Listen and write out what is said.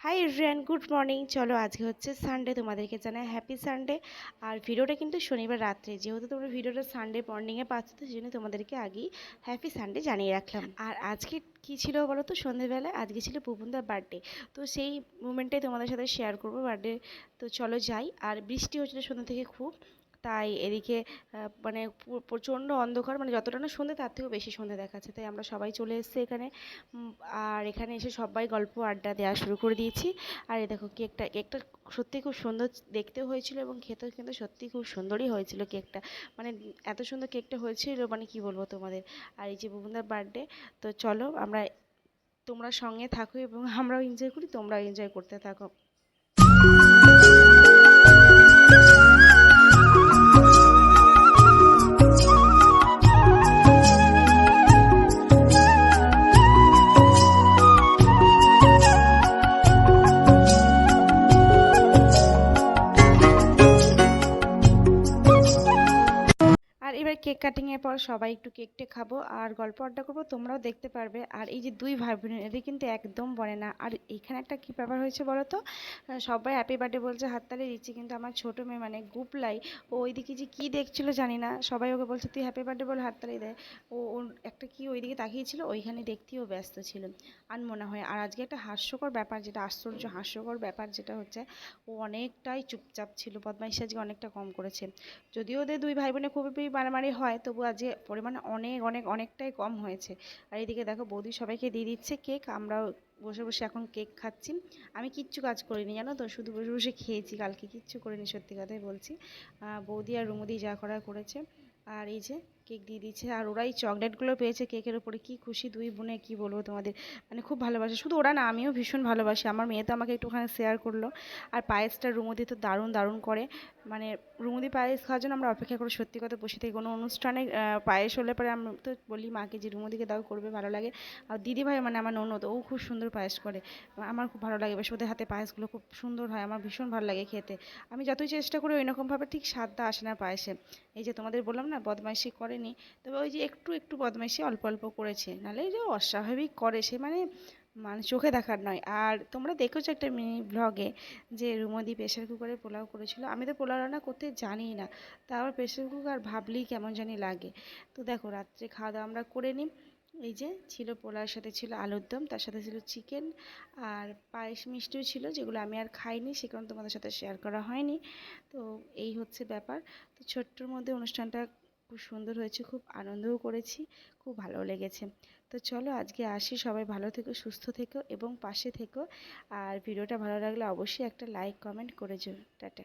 Hi everyone, good morning. চলো আজকে হচ্ছে সানডে, তোমাদেরকে জানাই হ্যাপি সানডে। আর ভিডিওটা কিন্তু শনিবার রাত্রে, যেহেতু তোমরা ভিডিওটা সানডে মর্নিংয়ে পাচ্ছ, তো সেই জন্য তোমাদেরকে আগেই হ্যাপি সানডে জানিয়ে রাখলাম। আর আজকে কি ছিল বলো তো? সন্ধ্যেবেলায় আজকে ছিল পুপুনদার বার্থডে, তো সেই মুমেন্টটাই তোমাদের সাথে শেয়ার করবো বার্থডে। তো চলো যাই। আর বৃষ্টি হচ্ছিল সন্ধ্যা থেকে খুব, তাই এদিকে মানে প্রচণ্ড অন্ধকার, মানে যতটা না সন্ধ্যে তার থেকেও বেশি সন্ধ্যে দেখাচ্ছে, তাই আমরা সবাই চলে এসেছি এখানে। আর এখানে এসে সবাই গল্প আড্ডা দেওয়া শুরু করে দিয়েছি। আর এই দেখো কেকটা সত্যি খুব সুন্দর দেখতেও হয়েছিল এবং খেতেও কিন্তু সত্যি খুব সুন্দরই হয়েছিল কেকটা। মানে এত সুন্দর কেকটা হয়েছিল, মানে কি বলবো তোমাদের। আর এই যে বুবুনদার বার্থডে, তো চলো তোমরা সঙ্গে থাকো এবং আমরাও এনজয় করি, তোমরাও এনজয় করতে থাকো। আর এবার কেক কাটিংয়ের পর সবাই একটু কেকটে খাবো আর গল্প আড্ডা করবো, তোমরাও দেখতে পারবে। আর এই যে দুই ভাই বোনের, এদের কিন্তু একদম বলে না। আর এখানে একটা কি ব্যাপার হয়েছে বলো তো? সবাই হ্যাপি বার্থডে বলছে, হাততালি দিচ্ছে, কিন্তু আমার ছোট মেয়ে মানে গুপলাই, ও ওইদিকে যে কি দেখছিল জানি না, সবাই ওকে বলছে তুই হ্যাপি বার্থডে বল, হাততালি দেয়। ওর একটা কি ওইদিকে তাকিয়েছিল, ওইখানে দেখতেও ব্যস্ত ছিল মনে হয়। আর আজকে একটা হাস্যকর ব্যাপার, যেটা আশ্চর্য হাস্যকর ব্যাপার, যেটা হচ্ছে ও অনেকটাই চুপচাপ ছিল, বদমাইশি আজকে অনেকটা কম করেছে। যদিও ওদের দুই ভাই বোনে খুবই মারামারি হয়, তবু আজকে পরিমাণ অনেক অনেক অনেকটাই কম হয়েছে। আর এইদিকে দেখো বৌদি সবাইকে দিয়ে দিচ্ছে কেক, আমরাও বসে বসে এখন কেক খাচ্ছি। আমি কিচ্ছু কাজ করিনি জানো তো, শুধু বসে বসে খেয়েছি, কালকে কিচ্ছু করিনি, সত্যি কথাই বলছি। বৌদি আর রুমুদি যা করার করেছে। আর এই যে কেক দিয়ে দিচ্ছে, আর ওরাই চকলেটগুলো পেয়েছে কেকের উপরে, কি খুশি দুই বোনে, কি বলবো তোমাদের। মানে খুব ভালোবাসে, শুধু ওরা না, আমিও ভীষণ ভালোবাসি। আমার মেয়ে তো আমাকে একটুখানি শেয়ার করলো। আর পায়েসটা রুমুদি তো দারুণ দারুণ করে। মানে রুমুদি পায়েস খাওয়ার জন্য আমরা অপেক্ষা করে সত্যি কথা বসে থাকি। কোনো অনুষ্ঠানে পায়েস হলে পরে আমি তো বলি মাকে যে রুমুদিকে দাও, করবে, ভালো লাগে। আর দিদিভাই মানে আমার ননদ, ও খুব সুন্দর পায়েস করে। আমার খুব ভালো লাগে, বেশ ওদের হাতে পায়েসগুলো খুব সুন্দর হয়, আমার ভীষণ ভালো লাগে খেতে। আমি যতই চেষ্টা করি ওইরকমভাবে ঠিক স্বাদটা আসে না পায়েসে। এই যে তোমাদের বললাম না বদমাইশি করেনি, তবে ওই যে একটু একটু বদমাইশি অল্প অল্প করেছে, নাহলে এই যে অস্বাভাবিক করে সে, মানে মানে চোখে দেখার নয়। আর তোমরা দেখেছো একটা মিনি ব্লগে যে রুমদি প্রেশার কুকারে পোলাও করেছিল। আমি তো পোলাও রান্না করতে জানি না, তা আবার প্রেশার কুকার ভাবলেই কেমন জানি লাগে। তো দেখো রাত্রে খাওয়া দাওয়া আমরা করে নিই। এই যে ছিল পোলাওর সাথে ছিল আলুর দম, তার সাথে ছিল চিকেন, আর পায়েস মিষ্টিও ছিল, যেগুলো আমি আর খাইনি, সে কারণে তোমাদের সাথে শেয়ার করা হয়নি। তো এই হচ্ছে ব্যাপার। তো ছোট্টর মধ্যে অনুষ্ঠানটা খুব সুন্দর হয়েছে, খুব আনন্দও করেছি, খুব ভালো লেগেছে। তো চলো আজকে আসি, সবাই ভালো থেকো, সুস্থ থেকো এবং পাশে থেকো। আর ভিডিওটা ভালো লাগলে অবশ্যই একটা লাইক কমেন্ট করে যেও। টাটা।